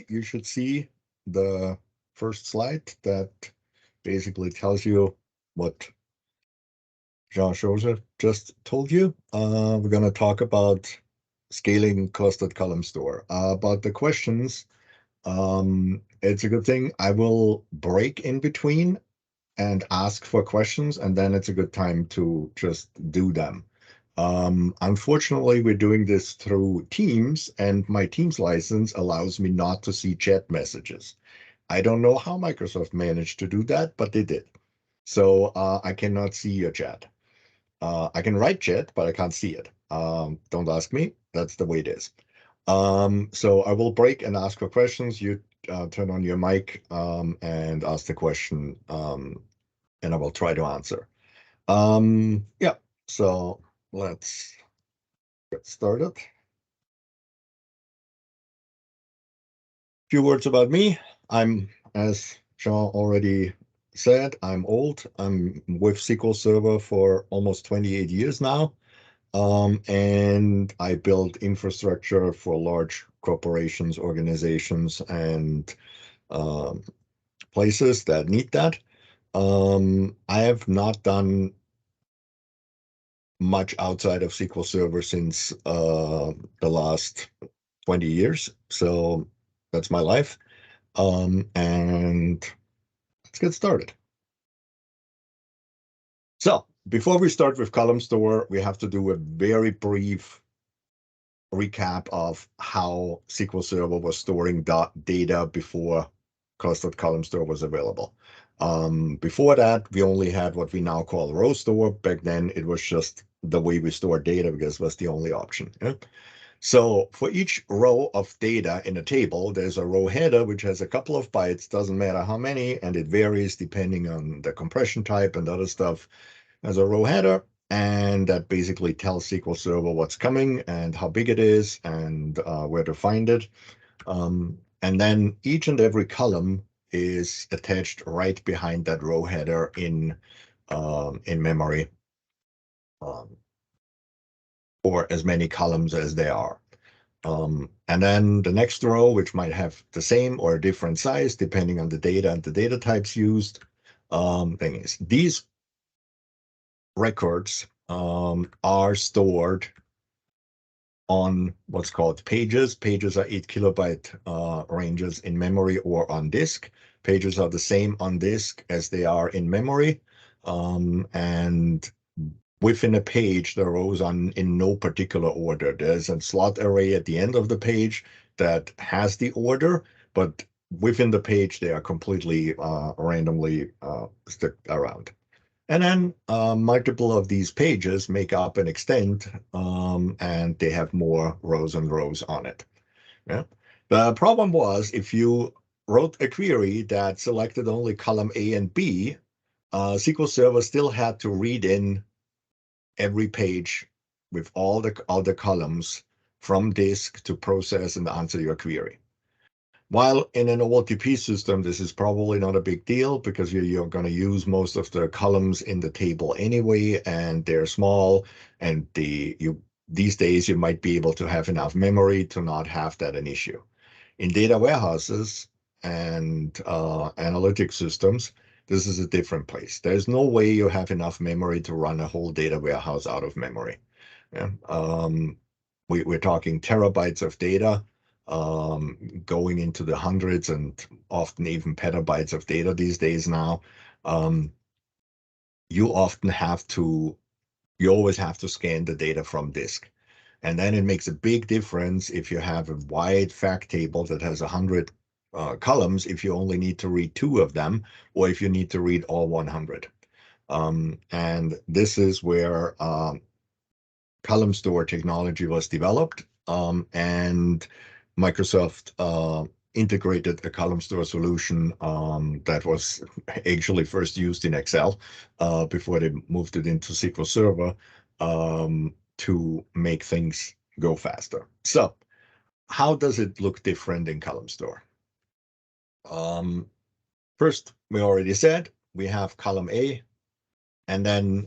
you should see the first slide that basically tells you what Jean Grohser just told you. We're going to talk about scaling clustered column store. About the questions, it's a good thing. I will break in between and ask for questions, and then it's a good time to just do them. Unfortunately, we're doing this through Teams, and my Teams license allows me not to see chat messages. I don't know how Microsoft managed to do that, but they did. So I cannot see your chat. I can write chat, but I can't see it. Don't ask me. That's the way it is. So I will break and ask for questions. You turn on your mic and ask the question, and I will try to answer. Yeah, so let's get started. A few words about me. I'm, as Jean already said, I'm old. I'm with SQL Server for almost 28 years now. And I build infrastructure for large corporations, organizations, and places that need that. I have not done much outside of SQL Server since the last 20 years. So that's my life. And let's get started. So before we start with Column Store, we have to do a very brief recap of how SQL Server was storing data before Clustered Columstore was available. Before that, we only had what we now call row store. Back then, it was just the way we store data because it was the only option. Yeah? So for each row of data in a table, there's a row header, which has a couple of bytes, doesn't matter how many, and it varies depending on the compression type and other stuff. As a row header, and that basically tells SQL Server what's coming and how big it is and where to find it. And then each and every column is attached right behind that row header in memory, or as many columns as there are. And then the next row, which might have the same or a different size depending on the data and the data types used. Thing is, these records are stored on what's called pages. Pages are 8 kilobyte ranges in memory or on disk. Pages are the same on disk as they are in memory. And within a page, the rows are in no particular order. There's a slot array at the end of the page that has the order, but within the page, they are completely randomly stuck around. And then multiple of these pages make up an extent, and they have more rows and rows on it. Yeah. The problem was if you wrote a query that selected only column A and B, SQL Server still had to read in every page with all the columns from disk to process and answer your query. While in an OLTP system, this is probably not a big deal because you're going to use most of the columns in the table anyway, and they're small. And these days, you might be able to have enough memory to not have that an issue. In data warehouses and analytic systems, this is a different place. There's no way you have enough memory to run a whole data warehouse out of memory. Yeah? We're talking terabytes of data, going into the hundreds and often even petabytes of data these days now. You always have to scan the data from disk. And then it makes a big difference if you have a wide fact table that has 100 columns, if you only need to read 2 of them, or if you need to read all 100. And this is where column store technology was developed, and Microsoft integrated a column store solution that was actually first used in Excel before they moved it into SQL Server to make things go faster. So how does it look different in column store? First, we already said we have column A, and then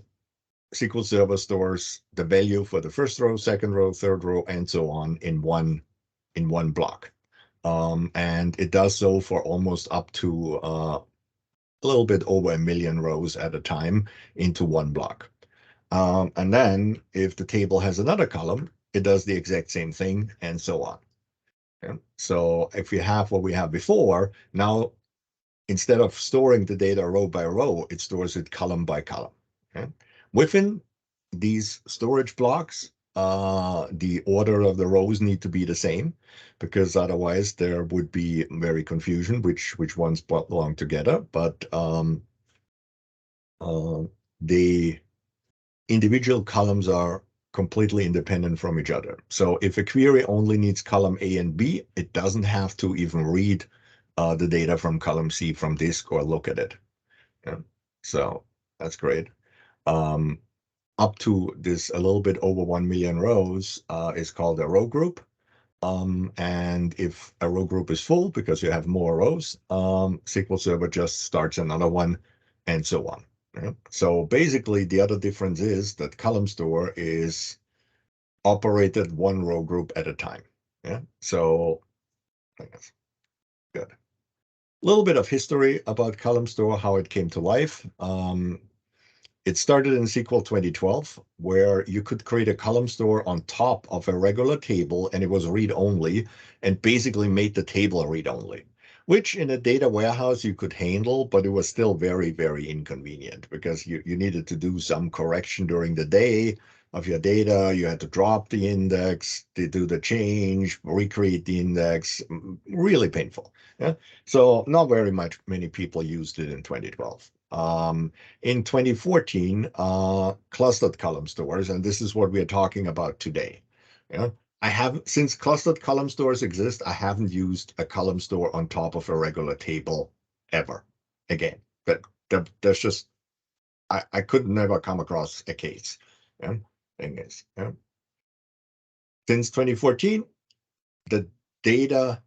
SQL Server stores the value for the first row, second row, third row, and so on in one block. And it does so for almost up to a little bit over 1 million rows at a time into one block. And then if the table has another column, it does the exact same thing, and so on. Okay? So if you have what we have before, now instead of storing the data row by row, it stores it column by column. Okay? Within these storage blocks, the order of the rows need to be the same, because otherwise there would be very confusion which ones belong together. But the individual columns are completely independent from each other. So if a query only needs column A and B, it doesn't have to even read the data from column C from disk or look at it. Yeah. So that's great. Up to this a little bit over 1 million rows is called a row group. And if a row group is full because you have more rows, SQL Server just starts another one, and so on. Yeah. So basically, the other difference is that column store is operated one row group at a time. Yeah. So I guess good. A little bit of history about column store, how it came to life. It started in SQL 2012, where you could create a column store on top of a regular table, and it was read-only, and basically made the table read-only, which in a data warehouse you could handle, but it was still very, very inconvenient because you needed to do some correction during the day of your data. You had to drop the index, to do the change, recreate the index. Really painful. Yeah. So not very many people used it in 2012. In 2014, clustered column stores, and this is what we are talking about today. Yeah. I have, since clustered column stores exist, I haven't used a column store on top of a regular table ever again. There's just, I could never come across a case. Yeah. Thing is, yeah. Since 2014, the data,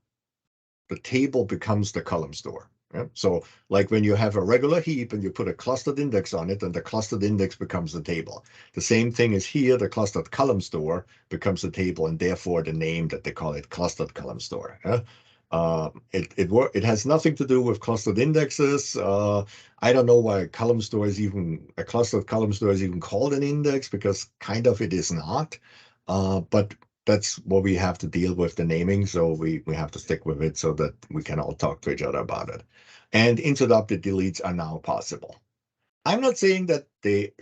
the table becomes the column store. Yeah? So like when you have a regular heap and you put a clustered index on it, and the clustered index becomes the table. The same thing is here, the clustered column store becomes the table, and therefore the name that they call it clustered column store. Yeah? It has nothing to do with clustered indexes. I don't know why a clustered column store is even called an index, because kind of it is not. But that's what we have to deal with, the naming, so we have to stick with it so that we can all talk to each other about it. And interrupted deletes are now possible. I'm not saying that they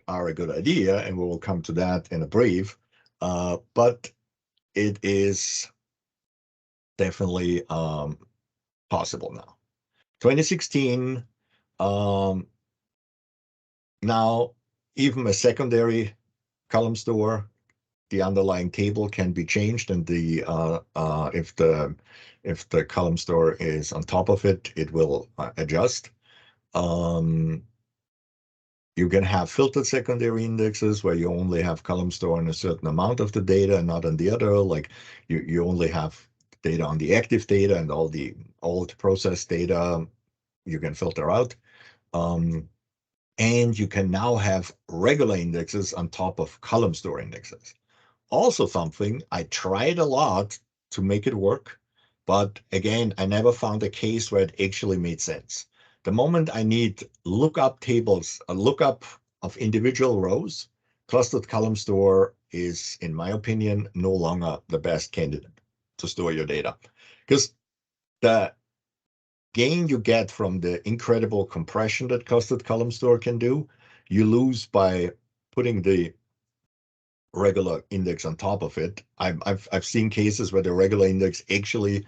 are a good idea, and we will come to that in a brief, but it is definitely possible now. 2016, now even a secondary column store, the underlying table can be changed, and if the column store is on top of it, it will adjust. You can have filtered secondary indexes where you only have column store on a certain amount of the data and not on the other. Like you only have data on the active data, and all the old processed data you can filter out. And you can now have regular indexes on top of column store indexes. Also something I tried a lot to make it work, but again, I never found a case where it actually made sense. The moment I need lookup tables, a lookup of individual rows, clustered column store is, in my opinion, no longer the best candidate to store your data. Because the gain you get from the incredible compression that clustered column store can do, you lose by putting the regular index on top of it. I've seen cases where the regular index actually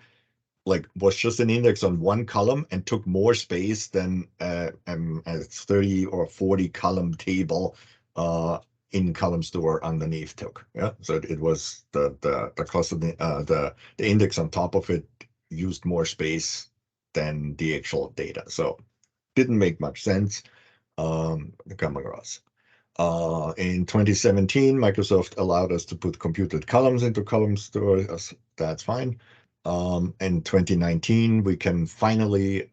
was just an index on one column and took more space than a 30 or 40 column table in column store underneath took. Yeah, so it was the cluster, the index on top of it used more space than the actual data. So didn't make much sense to come across. In 2017, Microsoft allowed us to put computed columns into column stores. That's fine. In 2019, we can finally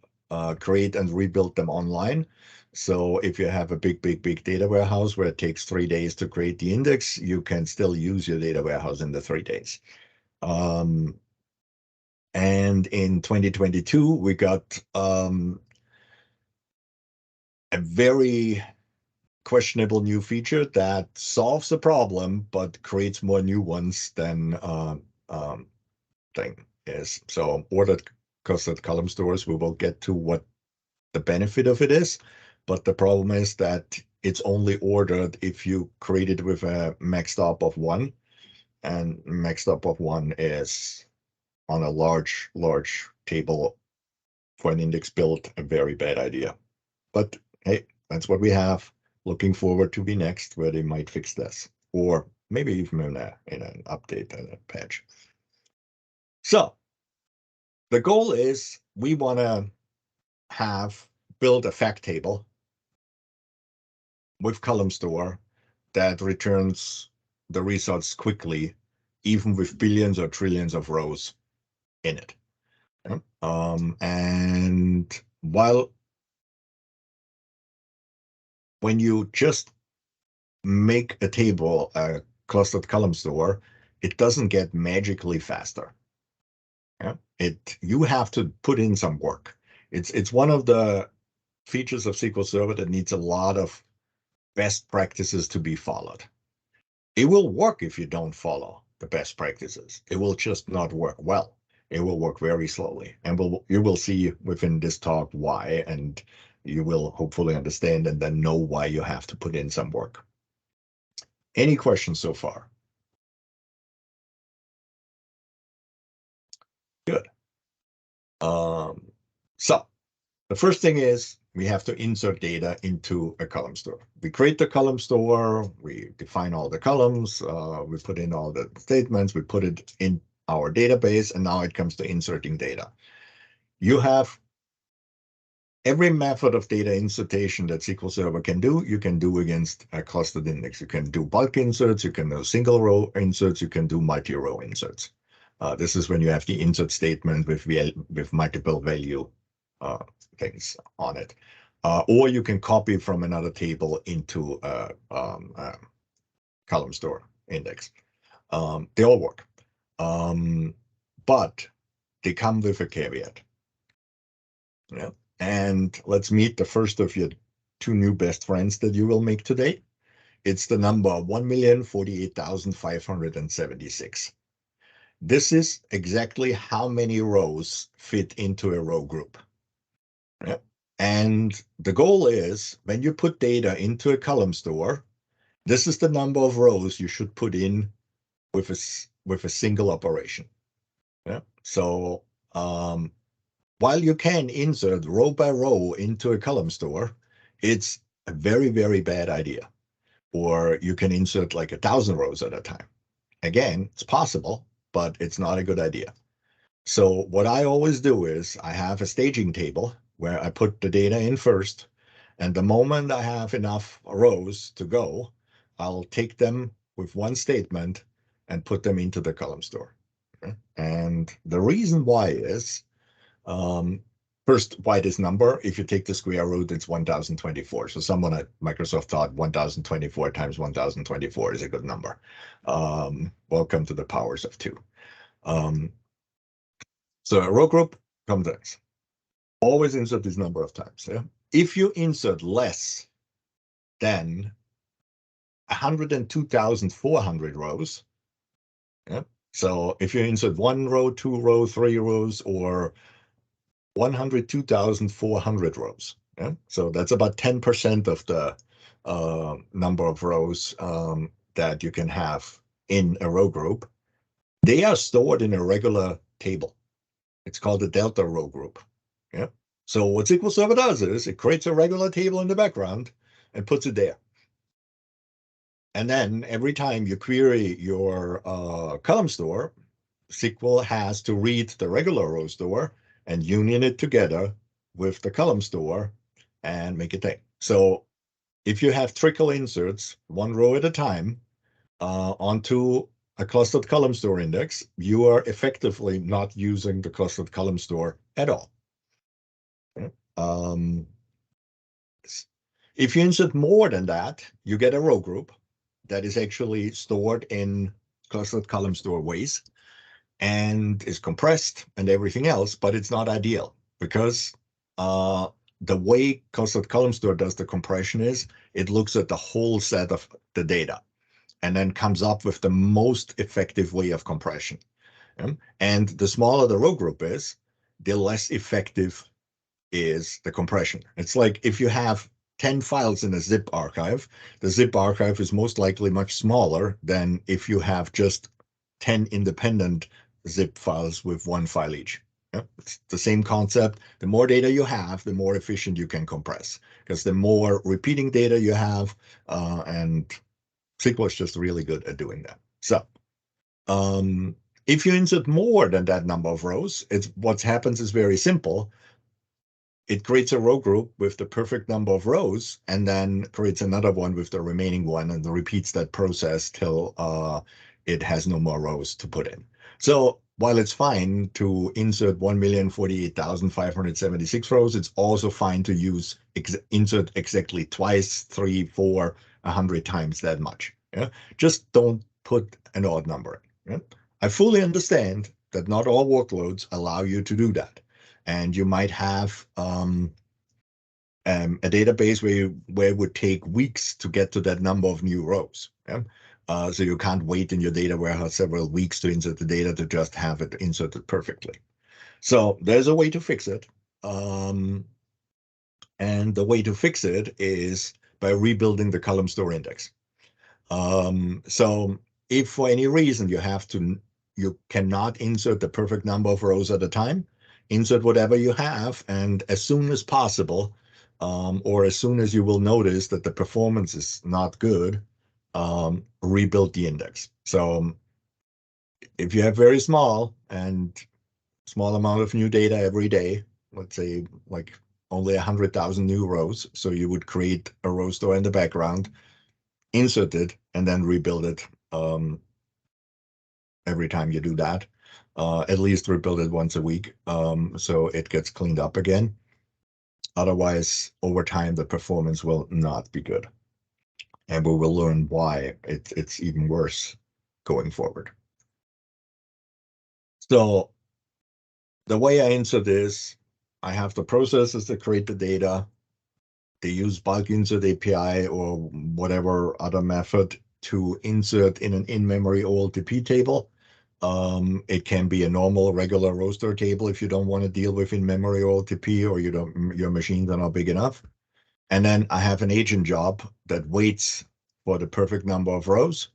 create and rebuild them online. So if you have a big data warehouse where it takes 3 days to create the index, you can still use your data warehouse in the 3 days. And in 2022, we got a very questionable new feature that solves the problem, but creates more new ones than thing is. So ordered clustered column stores, we will get to what the benefit of it is, but the problem is that it's only ordered if you create it with a max stop of 1, and max stop of 1 is on a large table for an index build a very bad idea. But hey, that's what we have. Looking forward to be next, where they might fix this, or maybe even in an update and a patch. So the goal is we want to build a fact table with column store that returns the results quickly, even with billions or trillions of rows in it. And when you just make a table, a clustered column store, it doesn't get magically faster. You have to put in some work. It's one of the features of SQL Server that needs a lot of best practices to be followed. It will work if you don't follow the best practices. It will just not work well. It will work very slowly, and you will see within this talk why, and you will hopefully understand and then know why you have to put in some work. Any questions so far? Good. So the first thing is we have to insert data into a column store. We create the column store, we define all the columns, we put in all the statements, we put it in our database, and now it comes to inserting data. You have every method of data insertion that SQL Server can do, you can do against a clustered index. You can do bulk inserts, you can do single row inserts, you can do multi-row inserts. This is when you have the insert statement with multiple value things on it. Or you can copy from another table into a column store index. They all work. But they come with a caveat. Yeah. And let's meet the first of your 2 new best friends that you will make today. It's the number 1,048,576. This is exactly how many rows fit into a row group. Yeah. And the goal is when you put data into a column store, this is the number of rows you should put in with a single operation. Yeah. So while you can insert row by row into a column store, it's a very, very bad idea. Or you can insert like 1,000 rows at a time. Again, it's possible, but it's not a good idea. So what I always do is I have a staging table where I put the data in first, and the moment I have enough rows to go, I'll take them with one statement and put them into the column store. Okay? And the reason why is, first, why this number? If you take the square root, it's 1,024. So someone at Microsoft thought 1,024 times 1,024 is a good number. Welcome to the powers of 2. So a row group comes this. Always insert this number of times. Yeah? If you insert less than 102,400 rows, yeah? So if you insert 1 row, 2 rows, 3 rows, or 102,400 rows, yeah? So that's about 10% of the number of rows that you can have in a row group. They are stored in a regular table. It's called a delta row group. Yeah. So what SQL Server does is it creates a regular table in the background and puts it there. And then every time you query your column store, SQL has to read the regular row store and union it together with the column store and make it thing. So if you have trickle inserts, 1 row at a time, onto a clustered column store index, you are effectively not using the clustered column store at all. Okay. If you insert more than that, you get a row group that is actually stored in clustered column store ways. and is compressed and everything else, but it's not ideal because the way Clustered Columstore does the compression is it looks at the whole set of the data and then comes up with the most effective way of compression. And the smaller the row group is, the less effective is the compression. It's like if you have 10 files in a zip archive, the zip archive is most likely much smaller than if you have just 10 independent zip files with one file each. It's the same concept. The more data you have, the more efficient you can compress, because the more repeating data you have, and SQL is just really good at doing that. So if you insert more than that number of rows, what happens is very simple. It creates a row group with the perfect number of rows and then creates another one with the remaining one and repeats that process till it has no more rows to put in. So while it's fine to insert 1,048,576 rows, it's also fine to use insert exactly twice, 3, 4, 100 times that much. Yeah? Just don't put an odd number in. Yeah? I fully understand that not all workloads allow you to do that. And you might have a database where it would take weeks to get to that number of new rows. Yeah? So you can't wait in your data warehouse several weeks to insert the data to just have it inserted perfectly. So there's a way to fix it. And the way to fix it is by rebuilding the column store index. So if for any reason you cannot insert the perfect number of rows at a time, insert whatever you have, and as soon as possible, or as soon as you will notice that the performance is not good, rebuild the index. So if you have very small amount of new data every day, let's say like only 100,000 new rows, so you would create a row store in the background, insert it, and then rebuild it every time you do that. At least rebuild it once a week, so it gets cleaned up again. Otherwise, over time, the performance will not be good. And we will learn why it's even worse going forward. So the way I insert is, I have the processes that create the data. They use bulk insert API or whatever other method to insert in an in-memory OLTP table. It can be a normal, regular roster table if you don't want to deal with in-memory OLTP or your machines are not big enough. And then I have an agent job that waits for the perfect number of rows.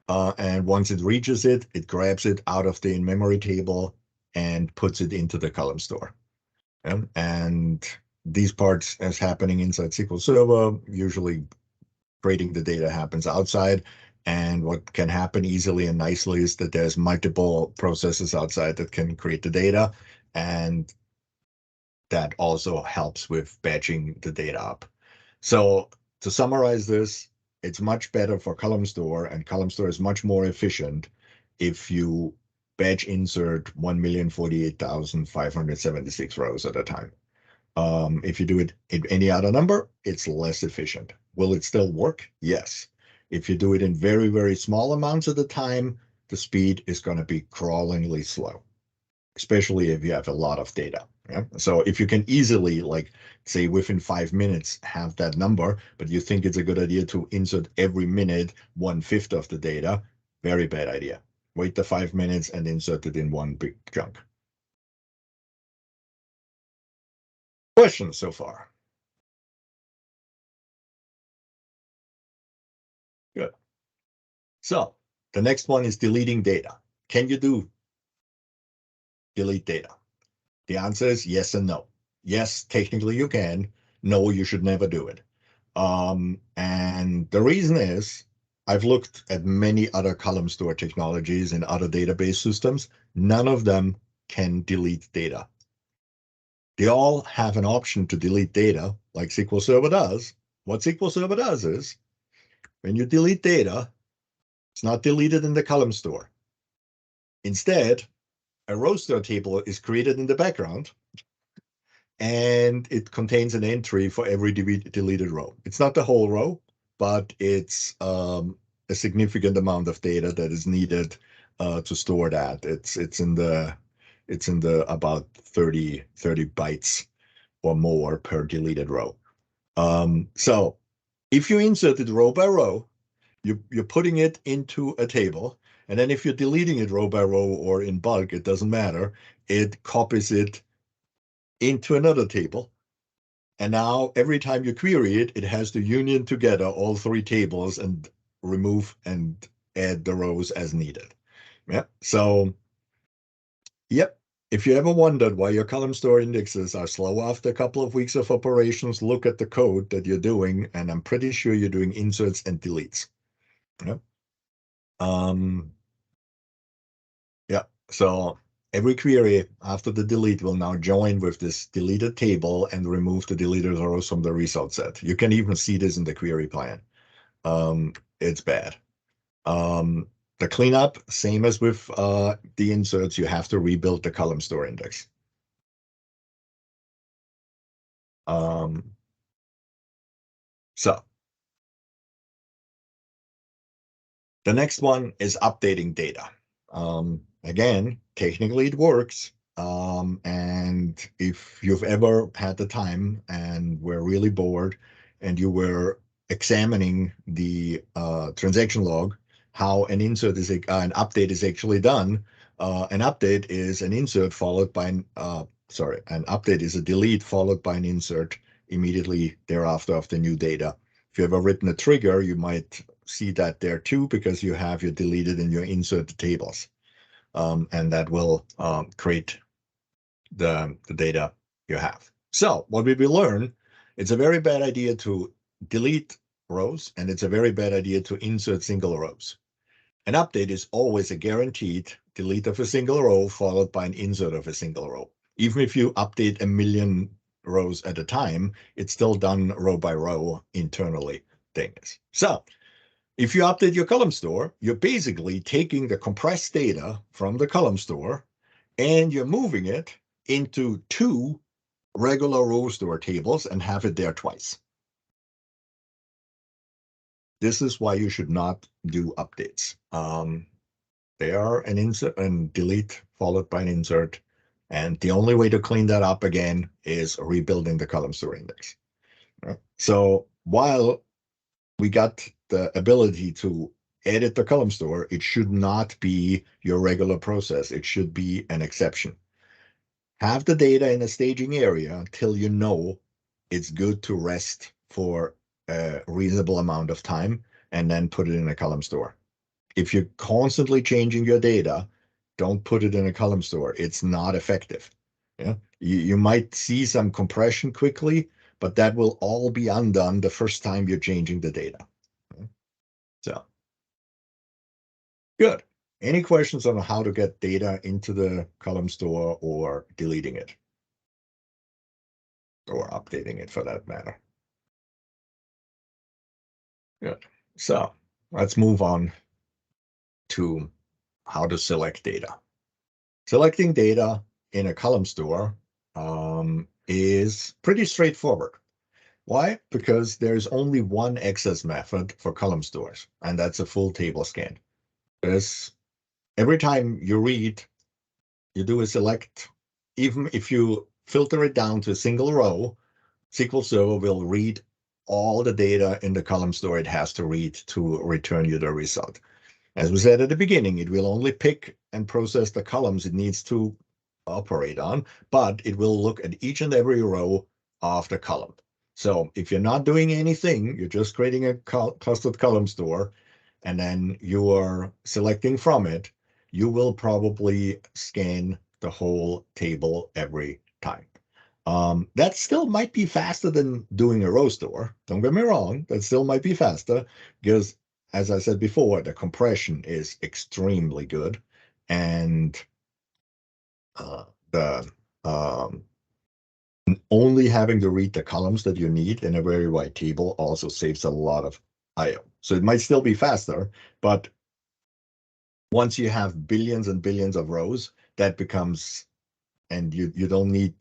And once it reaches it, it grabs it out of the in-memory table and puts it into the column store. And these parts as happening inside SQL Server, usually creating the data happens outside. And what can happen easily and nicely is that there's multiple processes outside that can create the data. And that also helps with batching the data up. So to summarize this, it's much better for column store, and column store is much more efficient if you batch insert 1,048,576 rows at a time. If you do it in any other number, it's less efficient. Will it still work? Yes. If you do it in very, very small amounts at a time, the speed is going to be crawlingly slow, especially if you have a lot of data. Yeah? So if you can easily, like, say, within 5 minutes have that number, but you think it's a good idea to insert every minute 1/5 of the data, very bad idea. Wait the 5 minutes and insert it in one big chunk. Questions so far? Good. So the next one is deleting data. Can you delete data? The answer is yes and no. Yes, technically you can. No, you should never do it. And the reason is, I've looked at many other column store technologies and other database systems. None of them can delete data. They all have an option to delete data, like SQL Server does. What SQL Server does is, when you delete data, it's not deleted in the column store. Instead, a row store table is created in the background, and it contains an entry for every deleted row. It's not the whole row, but it's a significant amount of data that is needed to store that. It's in the about 30 bytes or more per deleted row. So if you insert it row by row, you're putting it into a table, and then if you're deleting it row by row or in bulk, it doesn't matter. It copies it into another table. And now every time you query it, it has to union together all three tables and remove and add the rows as needed. Yeah. So, yep. If you ever wondered why your column store indexes are slow after a couple of weeks of operations, look at the code that you're doing, and I'm pretty sure you're doing inserts and deletes. Yeah. Yeah. So every query after the delete will now join with this deleted table and remove the deleted rows from the result set. You can even see this in the query plan. It's bad. The cleanup, same as with the inserts, you have to rebuild the column store index. So the next one is updating data. Again, technically it works. And if you've ever had the time and were really bored and you were examining the transaction log, how an insert is an update is actually done. An update is an insert followed by an update is a delete followed by an insert immediately thereafter of the new data. If you've ever written a trigger, you might see that there too, because you have your deleted and your insert tables. And that will create the data you have. So what we will learn, it's a very bad idea to delete rows, and it's a very bad idea to insert single rows. An update is always a guaranteed delete of a single row followed by an insert of a single row. Even if you update a million rows at a time, it's still done row by row internally. Things. So if you update your column store, you're basically taking the compressed data from the column store and you're moving it into two regular row store tables and have it there twice. This is why you should not do updates. They are an insert and delete followed by an insert. And the only way to clean that up again is rebuilding the column store index. Right? So while we got the ability to edit the column store, it should not be your regular process. It should be an exception. Have the data in a staging area until you know it's good to rest for a reasonable amount of time, and then put it in a column store. If you're constantly changing your data, don't put it in a column store. It's not effective. Yeah, you might see some compression quickly, but that will all be undone the first time you're changing the data. So good. Any questions on how to get data into the column store or deleting it? Or updating it for that matter. Good. So let's move on to how to select data. Selecting data in a column store is pretty straightforward. Why? Because there's only one access method for column stores, and that's a full table scan. Every time you read, you do a select. Even if you filter it down to a single row, SQL Server will read all the data in the column store it has to read to return you the result. As we said at the beginning, it will only pick and process the columns it needs to operate on, but it will look at each and every row of the column. So if you're not doing anything, you're just creating a clustered column store, and then you are selecting from it, you will probably scan the whole table every time. That still might be faster than doing a row store. Don't get me wrong, that still might be faster because, as I said before, the compression is extremely good, and the only having to read the columns that you need in a very wide table also saves a lot of I/O. So it might still be faster, but once you have billions and billions of rows, that becomes, and you don't need,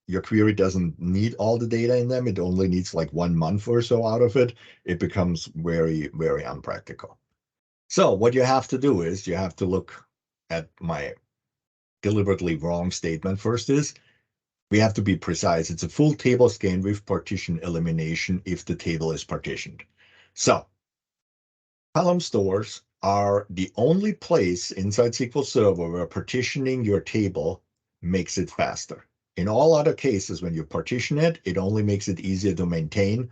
your query doesn't need all the data in them. It only needs like 1 month or so out of it. It becomes very, very unpractical. So what you have to do is you have to look at my deliberately wrong statement first is we have to be precise. It's a full table scan with partition elimination if the table is partitioned. So column stores are the only place inside SQL Server where partitioning your table makes it faster. In all other cases, when you partition it, it only makes it easier to maintain.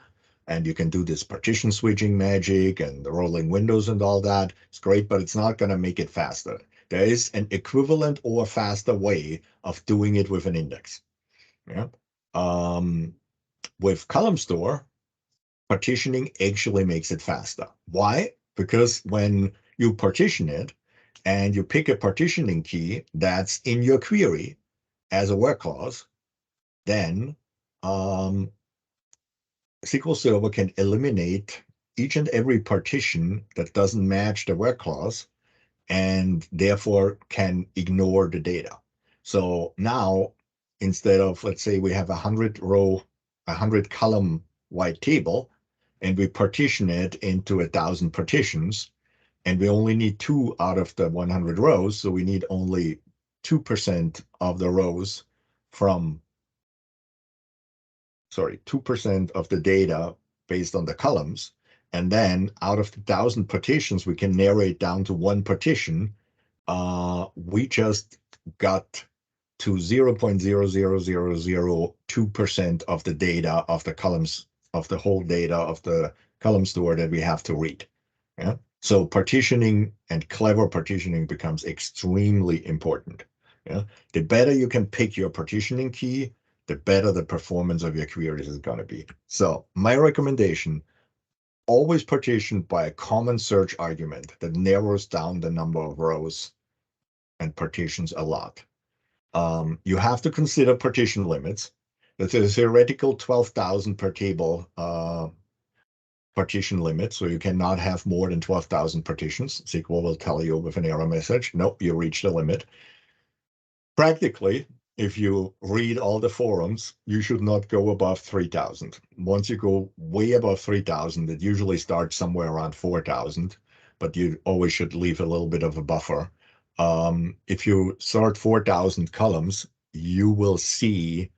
And you can do this partition switching magic and the rolling windows and all that. It's great, but it's not going to make it faster. There is an equivalent or faster way of doing it with an index. Yeah. With column store, partitioning actually makes it faster. Why? Because when you partition it and you pick a partitioning key that's in your query as a where clause, then SQL Server can eliminate each and every partition that doesn't match the where clause and therefore can ignore the data. So now, instead of, let's say we have 100 row, 100 column wide table, and we partition it into 1,000 partitions, and we only need 2 out of the 100 rows, so we need only 2% of the rows from, 2% of the data based on the columns, and then out of the 1,000 partitions, we can narrow it down to 1 partition. We just got to 0.00002% of the data of the columns, of the whole data of the column store that we have to read. Yeah. So partitioning and clever partitioning becomes extremely important. Yeah. The better you can pick your partitioning key, the better the performance of your queries is going to be. So my recommendation, always partition by a common search argument that narrows down the number of rows and partitions a lot. You have to consider partition limits. There's a theoretical 12,000 per table partition limit, so you cannot have more than 12,000 partitions. SQL will tell you with an error message, nope, you reached the limit. Practically, if you read all the forums, you should not go above 3,000. Once you go way above 3,000, it usually starts somewhere around 4,000, but you always should leave a little bit of a buffer. If you sort 4,000 columns, you will see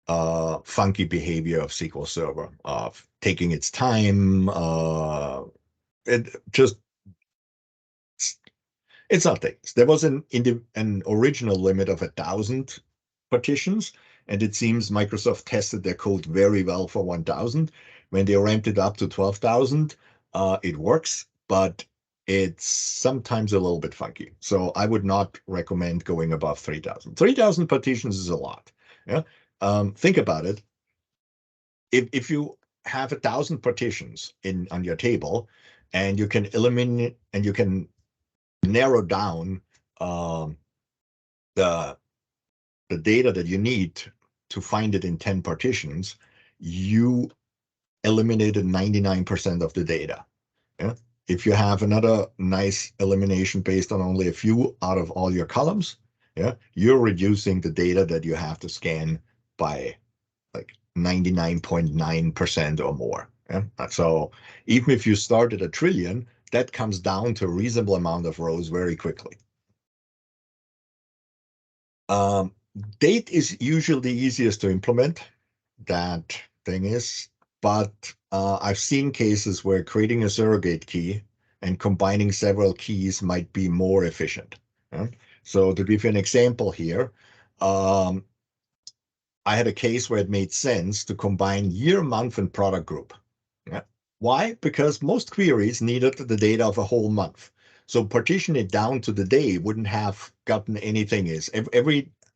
funky behavior of SQL Server, of taking its time. It's not things. There was an original limit of 1,000 partitions, and it seems Microsoft tested their code very well for 1,000. When they ramped it up to 12,000, it works, but it's sometimes a little bit funky. So I would not recommend going above 3,000. 3,000 partitions is a lot. Yeah. Think about it. If you have 1,000 partitions on your table, and you can eliminate and you can narrow down the data that you need to find it in 10 partitions, you eliminated 99% of the data. Yeah? If you have another nice elimination based on only a few out of all your columns, yeah, you're reducing the data that you have to scan by like 99.9% or more. Yeah? So even if you start at 1 trillion, that comes down to a reasonable amount of rows very quickly. Date is usually the easiest to implement. That thing is, but I've seen cases where creating a surrogate key and combining several keys might be more efficient. Yeah? So to give you an example here, I had a case where it made sense to combine year, month, and product group. Yeah. Why? Because most queries needed the data of a whole month. So partition it down to the day wouldn't have gotten anything.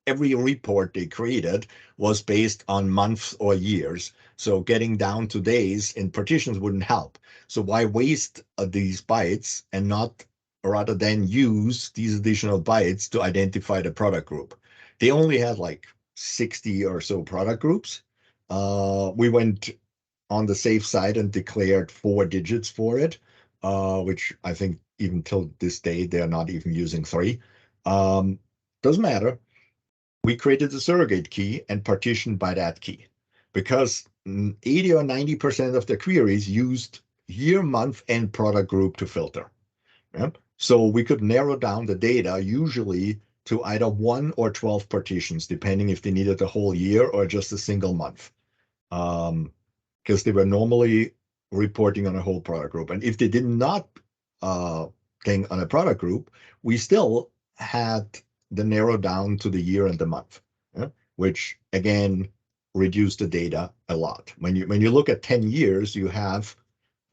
Every report they created was based on months or years. So getting down to days in partitions wouldn't help. So why waste these bytes and not rather than use these additional bytes to identify the product group? They only had like 60 or so product groups. We went on the safe side and declared 4 digits for it, which I think even till this day, they're not even using 3. Doesn't matter. We created a surrogate key and partitioned by that key because 80 or 90% of the queries used year, month, and product group to filter. Yeah? So we could narrow down the data usually to either 1 or 12 partitions, depending if they needed a whole year or just a single month. Because they were normally reporting on a whole product group. And if they did not thing on a product group, we still had the narrow down to the year and the month, which again reduced the data a lot. When you look at 10 years, you have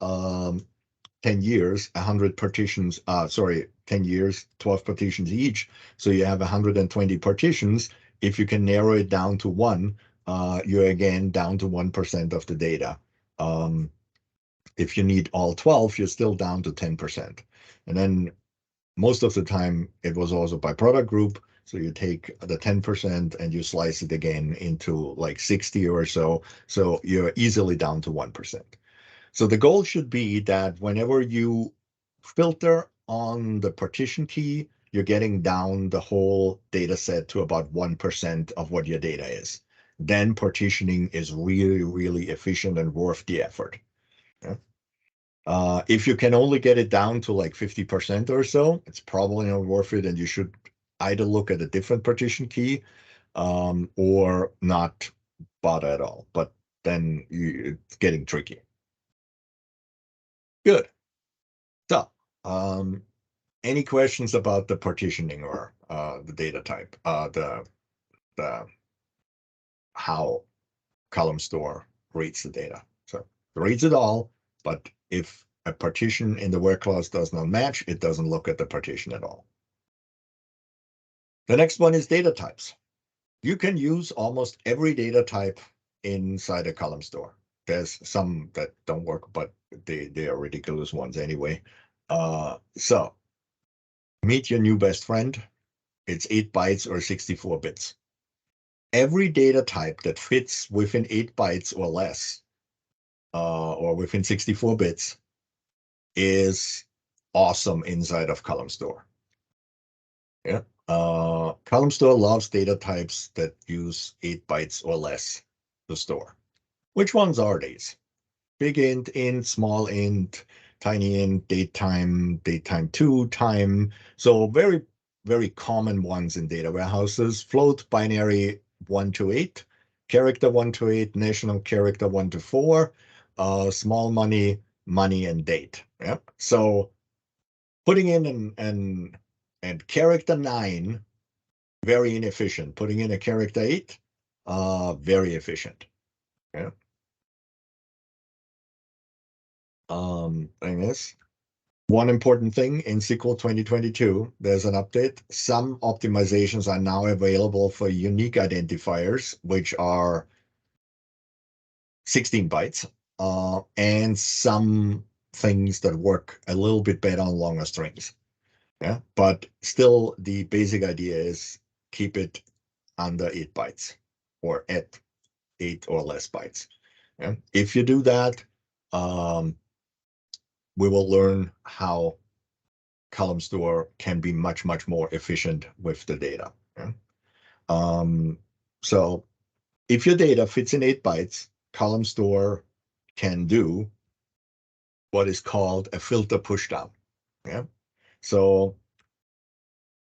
10 years, 100 partitions, 10 years, 12 partitions each. So you have 120 partitions. If you can narrow it down to one, you're again down to 1% of the data. If you need all 12, you're still down to 10%. And then most of the time, it was also by product group. So you take the 10% and you slice it again into like 60 or so. So you're easily down to 1%. So the goal should be that whenever you filter on the partition key, you're getting down the whole data set to about 1% of what your data is. Then partitioning is really, really efficient and worth the effort. Yeah. If you can only get it down to like 50% or so, it's probably not worth it, and you should either look at a different partition key or not bother at all. But then it's getting tricky. Good. So, any questions about the partitioning or the data type, the how Columnstore reads the data? So it reads it all, but if a partition in the where clause does not match, it doesn't look at the partition at all. The next one is data types. You can use almost every data type inside a Columnstore. There's some that don't work, but they are ridiculous ones anyway. So meet your new best friend. It's 8 bytes or 64 bits. Every data type that fits within 8 bytes or less, or within 64 bits, is awesome inside of Columnstore. Yeah. Columnstore loves data types that use 8 bytes or less to store. Which ones are these? Big int, small int, tiny int, datetime 2, time. So very, very common ones in data warehouses. Float, binary 1 to 8, character 1 to 8, national character 1 to 4, small money, money, and date. Yeah. So putting in and character 9, very inefficient. Putting in a character 8, very efficient. Yeah. Thing is, one important thing in SQL 2022, there's an update. Some optimizations are now available for unique identifiers, which are 16 bytes, and some things that work a little bit better on longer strings. Yeah, but still the basic idea is keep it under 8 bytes or at 8 or less bytes. Yeah. If you do that, we will learn how Columnstore can be much, much more efficient with the data. Yeah. So if your data fits in 8 bytes, Columnstore can do what is called a filter pushdown. Yeah. So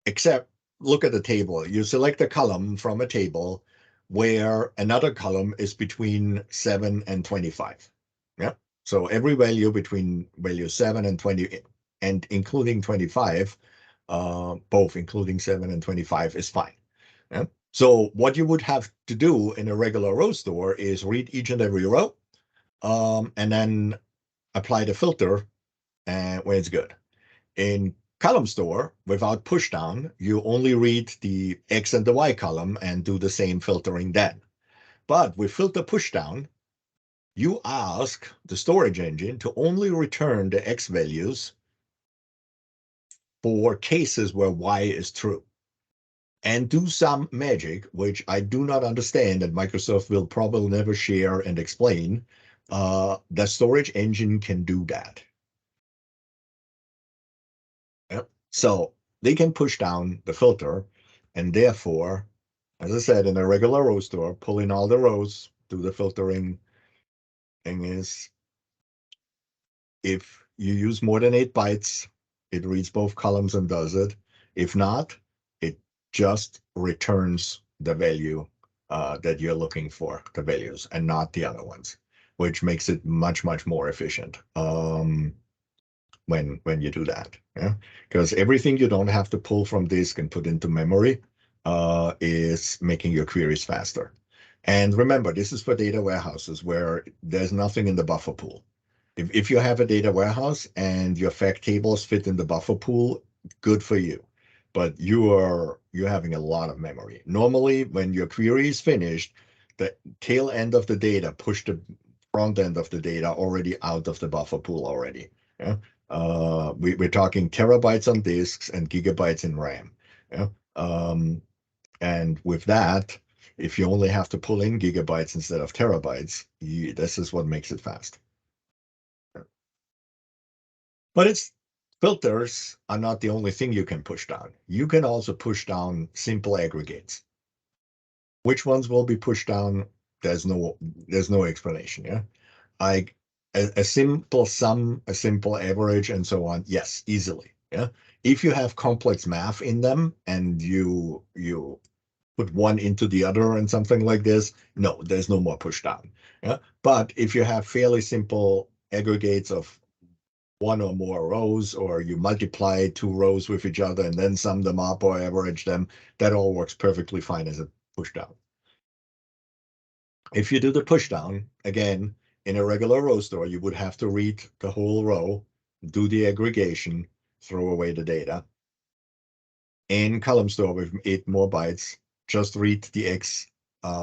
except look at the table. You select a column from a table where another column is between 7 and 25. Yeah. So every value between value 7 and 20 and including 25, both including 7 and 25 is fine. Yeah. So what you would have to do in a regular row store is read each and every row, and then apply the filter when it's good. In Columnstore, without pushdown, you only read the X and the Y column and do the same filtering then. But with filter pushdown, you ask the storage engine to only return the X values for cases where Y is true. And do some magic, which I do not understand, and Microsoft will probably never share and explain. The storage engine can do that. Yep. So they can push down the filter, and therefore, as I said, in a regular row store, pull in all the rows, do the filtering. Thing is, if you use more than 8 bytes, it reads both columns and does it. If not, it just returns the value that you're looking for, the values, and not the other ones, which makes it much, much more efficient when you do that. Yeah, because everything you don't have to pull from disk and put into memory is making your queries faster. And remember, this is for data warehouses where there's nothing in the buffer pool. If you have a data warehouse and your fact tables fit in the buffer pool, good for you. But you're having a lot of memory. Normally, when your query is finished, the tail end of the data push the front end of the data already out of the buffer pool already. Yeah. We're talking terabytes on disks and gigabytes in RAM. Yeah. And with that, if you only have to pull in gigabytes instead of terabytes, this is what makes it fast. But filters are not the only thing you can push down. You can also push down simple aggregates. Which ones will be pushed down? There's no explanation. Yeah, a simple sum, a simple average, and so on. Yes, easily. Yeah, if you have complex math in them and you put one into the other and something like this, no, there's no more push down. Yeah, but if you have fairly simple aggregates of one or more rows, or you multiply two rows with each other and then sum them up or average them, that all works perfectly fine as a push down. If you do the push down, again, in a regular row store, you would have to read the whole row, do the aggregation, throw away the data. In column store with 8 more bytes, just read the X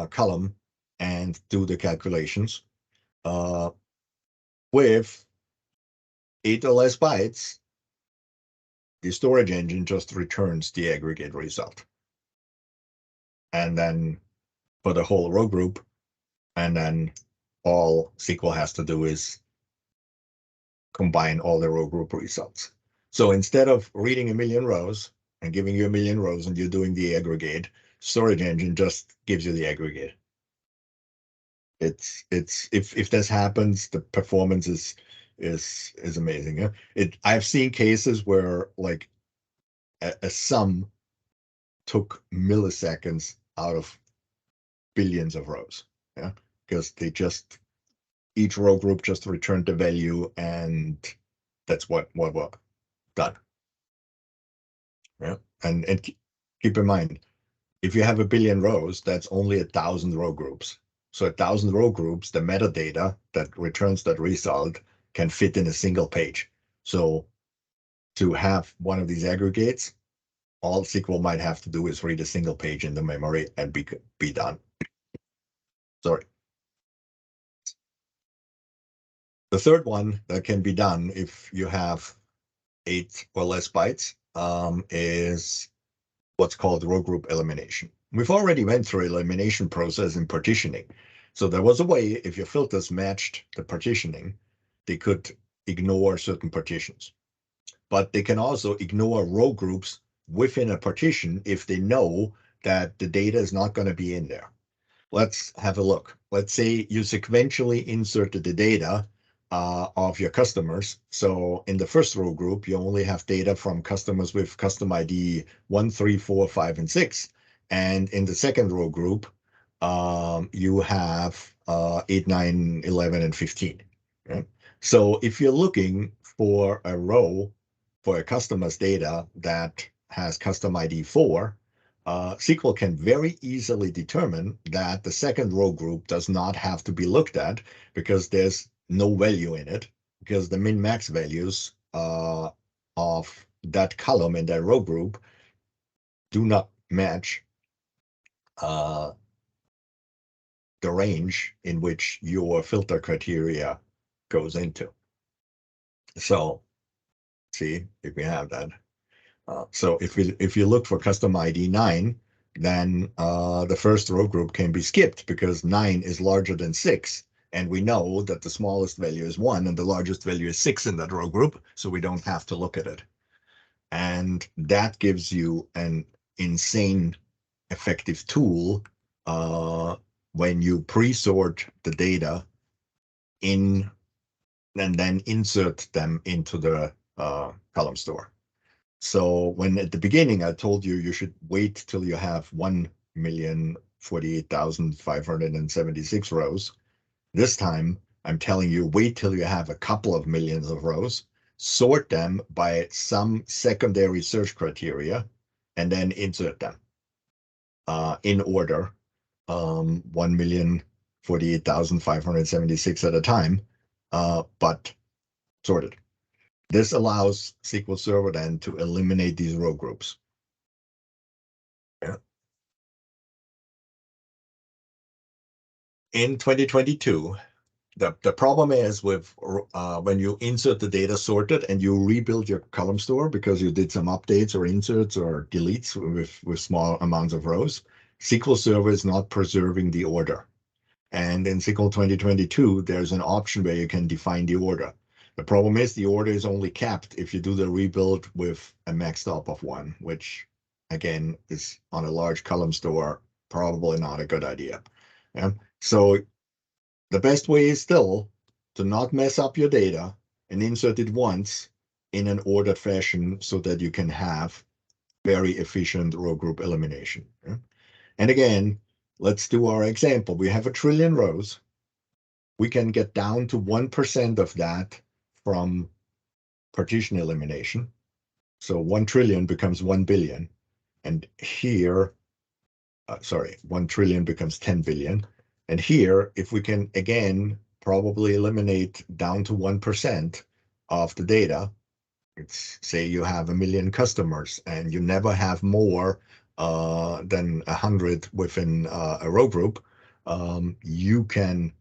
column and do the calculations. With 8 or less bytes, the storage engine just returns the aggregate result. And then for the whole row group, and then all SQL has to do is combine all the row group results. So instead of reading a million rows and giving you a million rows and you're doing the aggregate, storage engine just gives you the aggregate. If this happens, the performance is amazing. Yeah? I've seen cases where like a sum took milliseconds out of billions of rows. Yeah, because each row group just returned the value, and that's what done. Yeah, and keep in mind, if you have a billion rows, that's only 1,000 row groups. So 1,000 row groups, the metadata that returns that result can fit in a single page. So to have one of these aggregates, all SQL might have to do is read a single page in the memory and be done. Sorry. The third one that can be done if you have 8 or less bytes is what's called row group elimination. We've already went through elimination process in partitioning. So there was a way, if your filters matched the partitioning, they could ignore certain partitions. But they can also ignore row groups within a partition if they know that the data is not going to be in there. Let's have a look. Let's say you sequentially inserted the data of your customers. So in the first row group, you only have data from customers with custom ID 1, 3, 4, 5, and 6. And in the second row group, you have 8, 9, 11, and 15. Right? So if you're looking for a row for a customer's data that has custom ID 4, SQL can very easily determine that the second row group does not have to be looked at because there's no value in it, because the min-max values of that column in that row group do not match the range in which your filter criteria goes into. So see if we have that. So if you look for custom ID 9, then the first row group can be skipped because 9 is larger than 6. And we know that the smallest value is 1 and the largest value is 6 in that row group, so we don't have to look at it. And that gives you an insane effective tool when you pre-sort the data in and then insert them into the column store. So when at the beginning I told you you should wait till you have 1,048,576 rows, this time I'm telling you wait till you have a couple of millions of rows, sort them by some secondary search criteria, and then insert them in order, 1,048,576 at a time, but sorted. This allows SQL Server then to eliminate these row groups. Yeah. In 2022, the problem is with when you insert the data sorted and you rebuild your column store because you did some updates or inserts or deletes with small amounts of rows, SQL Server is not preserving the order. And in SQL 2022, there's an option where you can define the order. The problem is the order is only capped if you do the rebuild with a max top of 1, which again is on a large column store, probably not a good idea. Yeah. So the best way is still to not mess up your data and insert it once in an ordered fashion so that you can have very efficient row group elimination. Yeah? And again, let's do our example. We have 1 trillion rows. We can get down to 1% of that from partition elimination. So 1 trillion becomes 1 billion. And here, 1 trillion becomes 10 billion. And here, if we can, again, probably eliminate down to 1% of the data, it's say you have 1 million customers and you never have more than 100 within a row group, you can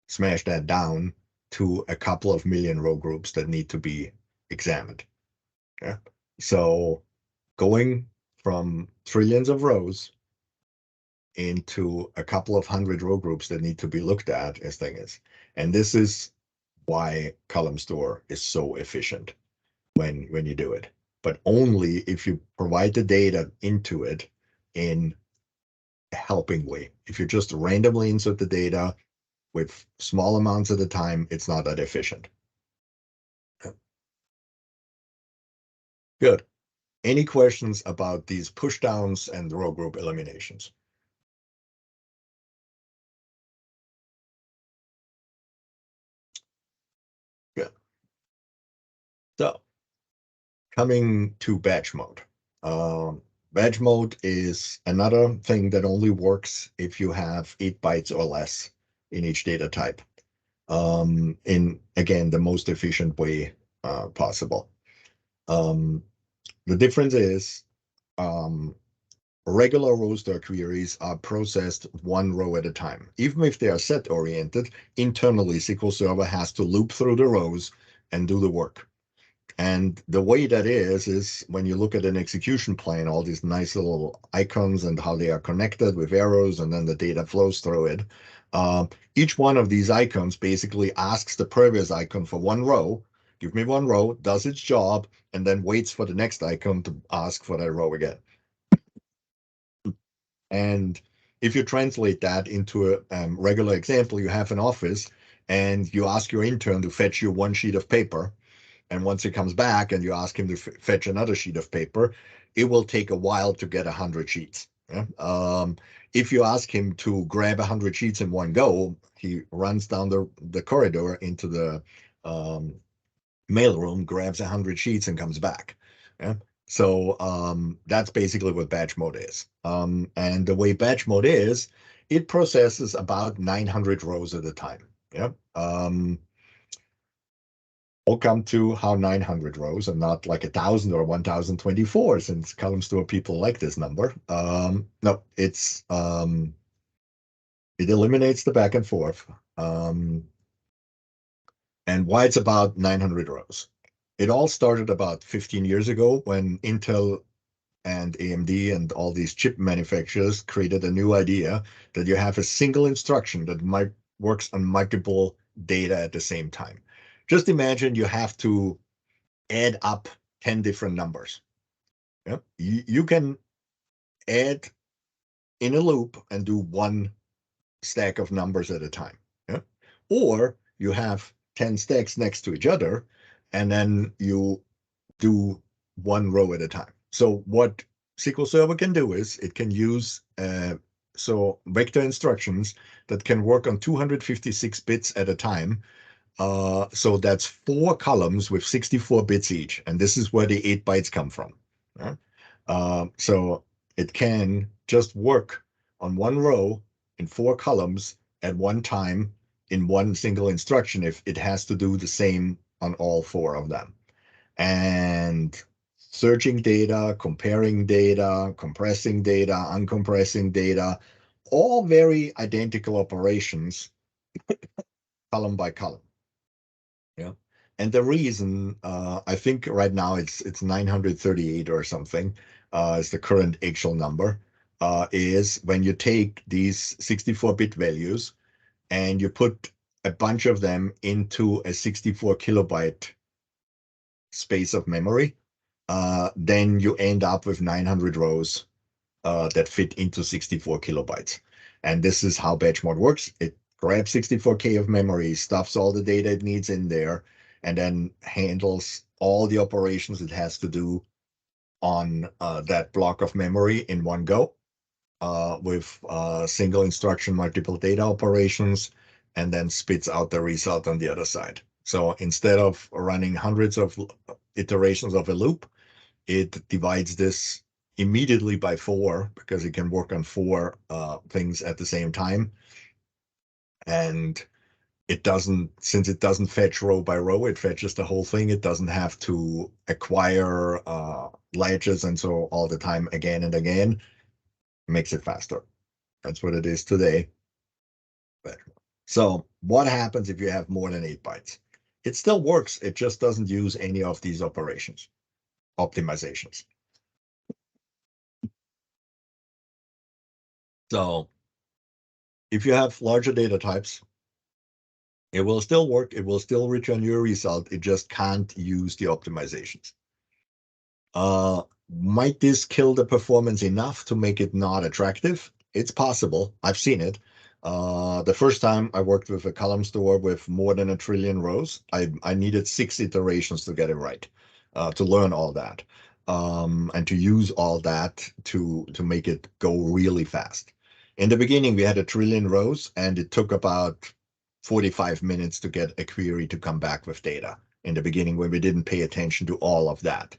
smash that down to a couple of million row groups that need to be examined. Yeah. So going from trillions of rows into a couple of hundred row groups that need to be looked at as thing is. And this is why column store is so efficient when you do it. But only if you provide the data into it in a helping way. If you just randomly insert the data with small amounts at a time, it's not that efficient. Good. Any questions about these pushdowns and row group eliminations? Good. So coming to batch mode. Batch mode is another thing that only works if you have 8 bytes or less in each data type. In, again, the most efficient way possible. The difference is regular roster queries are processed 1 row at a time. Even if they are set-oriented, internally SQL Server has to loop through the rows and do the work. And the way that is when you look at an execution plan, all these nice little icons and how they are connected with arrows, and then the data flows through it. Each one of these icons basically asks the previous icon for 1 row, give me 1 row, does its job, and then waits for the next icon to ask for that row again. And if you translate that into a regular example, you have an office and you ask your intern to fetch you 1 sheet of paper. And once he comes back and you ask him to fetch another sheet of paper, it will take a while to get 100 sheets. Yeah? If you ask him to grab 100 sheets in one go, he runs down the corridor into the mailroom, grabs 100 sheets, and comes back. Yeah? So that's basically what batch mode is. And the way batch mode is, it processes about 900 rows at a time. Yeah. We'll come to how 900 rows and not like 1,000 or 1,024, since column store people like this number. No, it eliminates the back and forth. And why it's about 900 rows. It all started about 15 years ago when Intel and AMD and all these chip manufacturers created a new idea that you have a single instruction that works on multiple data at the same time. Just imagine you have to add up 10 different numbers. Yeah? You can add in a loop and do 1 stack of numbers at a time. Yeah? Or you have 10 stacks next to each other, and then you do one row at a time. So what SQL Server can do is it can use vector instructions that can work on 256 bits at a time. So that's 4 columns with 64 bits each, and this is where the 8 bytes come from. Yeah? So it can just work on one row in 4 columns at one time in one single instruction if it has to do the same on all 4 of them. And searching data, comparing data, compressing data, uncompressing data, all very identical operations, column by column. Yeah. And the reason, I think right now it's 938 or something, is the current actual number, is when you take these 64-bit values and you put a bunch of them into a 64 kilobyte space of memory, then you end up with 900 rows that fit into 64 kilobytes. And this is how batch mode works. It grabs 64K of memory, stuffs all the data it needs in there, and then handles all the operations it has to do on that block of memory in one go, with single instruction, multiple data operations, and then spits out the result on the other side. So instead of running hundreds of iterations of a loop, it divides this immediately by 4 because it can work on 4 things at the same time. And since it doesn't fetch row by row, it fetches the whole thing. It doesn't have to acquire ledgers and so all the time again and again. Makes it faster. That's what it is today. So what happens if you have more than 8 bytes? It still works. It just doesn't use any of these optimizations. So if you have larger data types, it will still work. It will still return your result. It just can't use the optimizations. Might this kill the performance enough to make it not attractive? It's possible. I've seen it. The first time I worked with a column store with more than 1 trillion rows, I needed 6 iterations to get it right, to learn all that, and to use all that to make it go really fast. In the beginning, we had 1 trillion rows, and it took about 45 minutes to get a query to come back with data in the beginning when we didn't pay attention to all of that.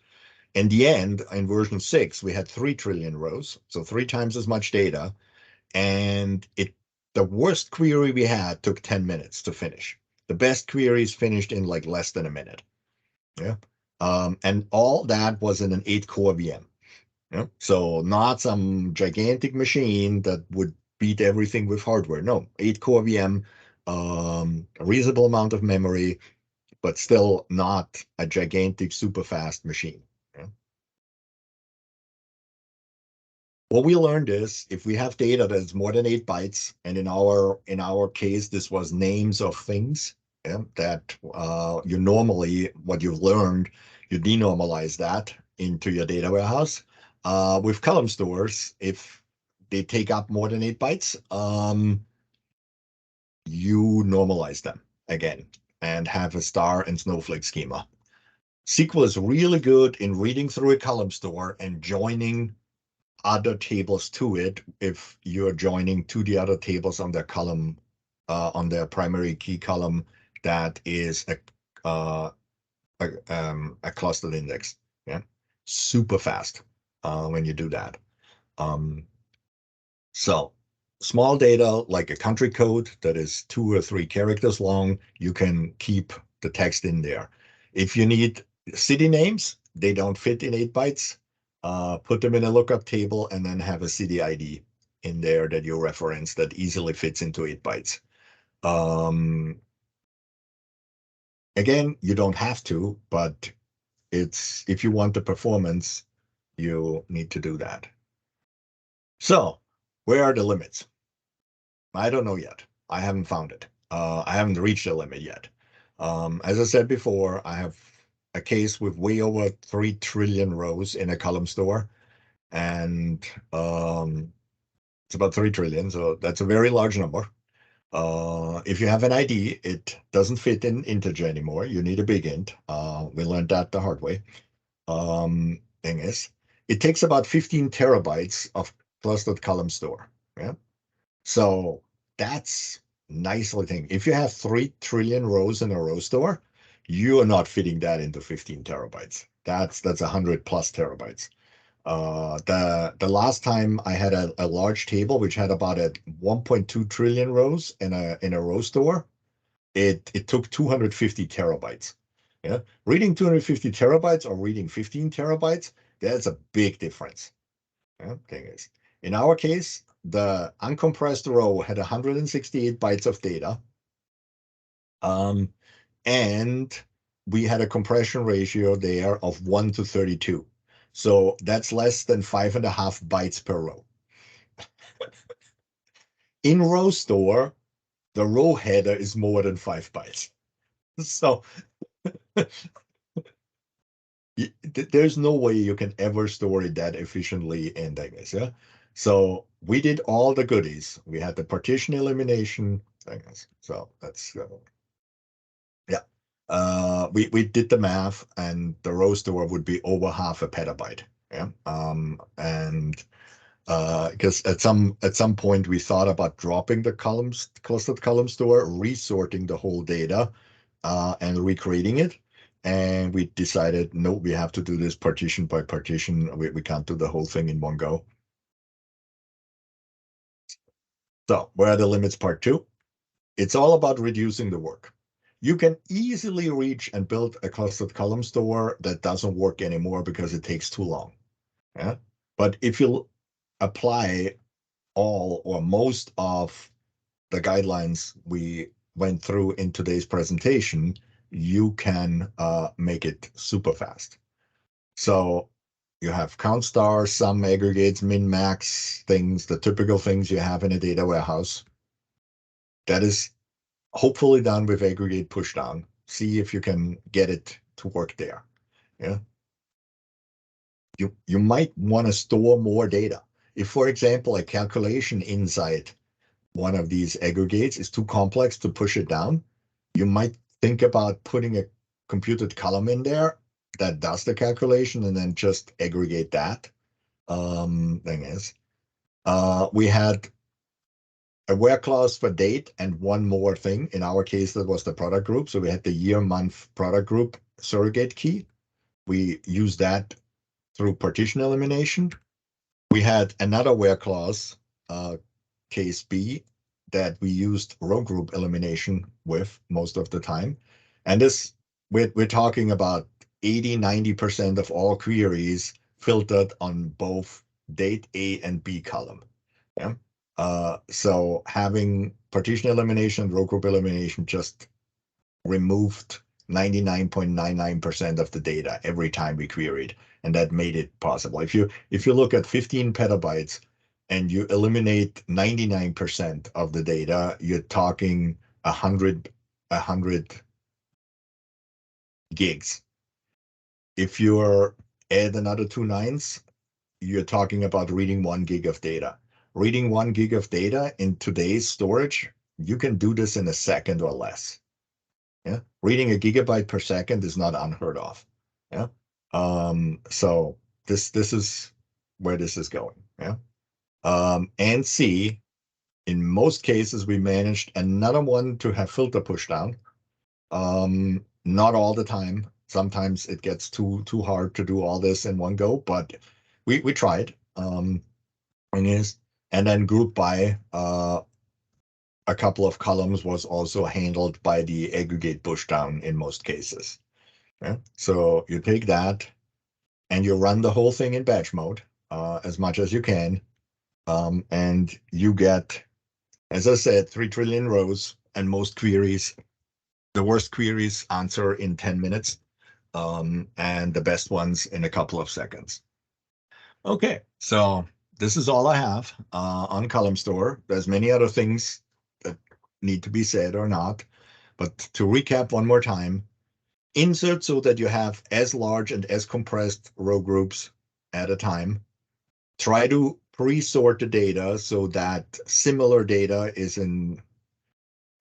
In the end, in version 6, we had 3 trillion rows, so 3 times as much data, and the worst query we had took 10 minutes to finish. The best queries finished in like less than a minute. Yeah. And all that was in an 8-core VM. Yeah. So not some gigantic machine that would beat everything with hardware. No, 8-core VM, a reasonable amount of memory, but still not a gigantic, super fast machine. Yeah. What we learned is if we have data that's more than 8 bytes, and in our case, this was names of things, yeah, that you normally, what you've learned, you denormalize that into your data warehouse. With column stores, if they take up more than 8 bytes, you normalize them again and have a star and snowflake schema. SQL is really good in reading through a column store and joining other tables to it if you're joining to the other tables on their column, on their primary key column that is a clustered index. Yeah, super fast when you do that. So small data like a country code that is 2 or 3 characters long, you can keep the text in there. If you need city names, they don't fit in 8 bytes. Put them in a lookup table and then have a city ID in there that you reference that easily fits into 8 bytes. Again, you don't have to, but if you want the performance, you need to do that. So where are the limits? I don't know yet. I haven't found it. I haven't reached the limit yet. As I said before, I have a case with way over 3 trillion rows in a column store, and it's about 3 trillion, so that's a very large number. If you have an ID, it doesn't fit in integer anymore. You need a big int. We learned that the hard way. thing is, it takes about 15 terabytes of clustered column store. Yeah. So that's nicely thing. If you have 3 trillion rows in a row store, you are not fitting that into 15 terabytes. That's 100 plus terabytes. The last time I had a large table which had about 1.2 trillion rows in a row store, it took 250 terabytes. Yeah, reading 250 terabytes or reading 15 terabytes, that's a big difference. Yeah, thing is, in our case, the uncompressed row had 168 bytes of data, and we had a compression ratio there of 1 to 32. So that's less than 5.5 bytes per row. In row store, the row header is more than 5 bytes. So there's no way you can ever store it that efficiently in Degas, yeah? So we did all the goodies. We had the partition elimination things. So that's yeah. We did the math, and the row store would be over half a petabyte. Yeah. And because at some point we thought about dropping the clustered column store, resorting the whole data, and recreating it. And we decided, no, we have to do this partition by partition. We can't do the whole thing in one go. So where are the limits part 2? It's all about reducing the work. You can easily reach and build a clustered column store that doesn't work anymore because it takes too long. Yeah. But if you apply all or most of the guidelines we went through in today's presentation, you can make it super fast. So you have count stars, sum, aggregates, min, max, things, the typical things you have in a data warehouse. That is hopefully done with aggregate pushdown. See if you can get it to work there. Yeah. You might want to store more data. If, for example, a calculation inside one of these aggregates is too complex to push it down, you might think about putting a computed column in there that does the calculation and then just aggregate that. Thing is, we had a where clause for date and one more thing. In our case, that was the product group. So we had the year, month product group surrogate key. We used that through partition elimination. We had another where clause, case B, that we used row group elimination with most of the time. And this, we're talking about 80-90% of all queries filtered on both date A and B column. Yeah. So having partition elimination, row group elimination just removed 99.99% of the data every time we queried, and that made it possible. If you look at 15 petabytes and you eliminate 99% of the data, you're talking 100 gigs. If you add another 2 nines, you're talking about reading 1 gig of data. Reading 1 gig of data in today's storage, you can do this in a second or less. Yeah, reading a gigabyte per second is not unheard of. Yeah, so this is where this is going. Yeah, and C, in most cases we managed another one to have filter pushdown. Not all the time. Sometimes it gets too hard to do all this in one go, but we tried. And then group by a couple of columns was also handled by the aggregate pushdown in most cases. Yeah? So you take that and you run the whole thing in batch mode as much as you can. And you get, as I said, 3 trillion rows, and most queries, the worst queries answer in 10 minutes, and the best ones in a couple of seconds. Okay, so this is all I have on column store. There's many other things that need to be said or not, but to recap one more time, insert so that you have as large and as compressed row groups at a time. Try to pre-sort the data so that similar data is in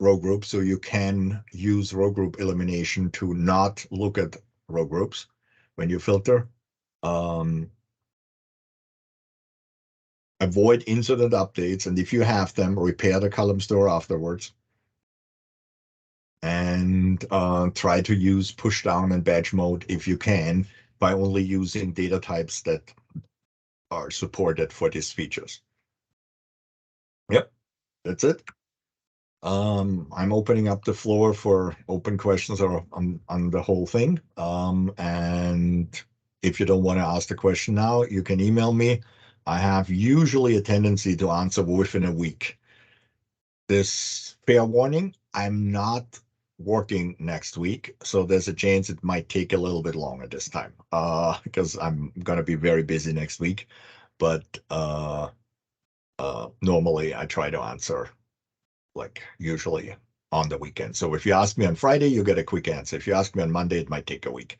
row groups, so you can use row group elimination to not look at row groups when you filter. Avoid incident updates, and if you have them, repair the column store afterwards. And try to use pushdown and batch mode if you can by only using data types that are supported for these features. Yep, that's it. I'm opening up the floor for open questions or on the whole thing. And if you don't want to ask the question now, you can email me. I have usually a tendency to answer within a week. This fair warning, I'm not working next week, so there's a chance it might take a little bit longer this time, because I'm gonna be very busy next week. But normally I try to answer like usually on the weekend. So if you ask me on Friday, you get a quick answer. If you ask me on Monday, it might take a week.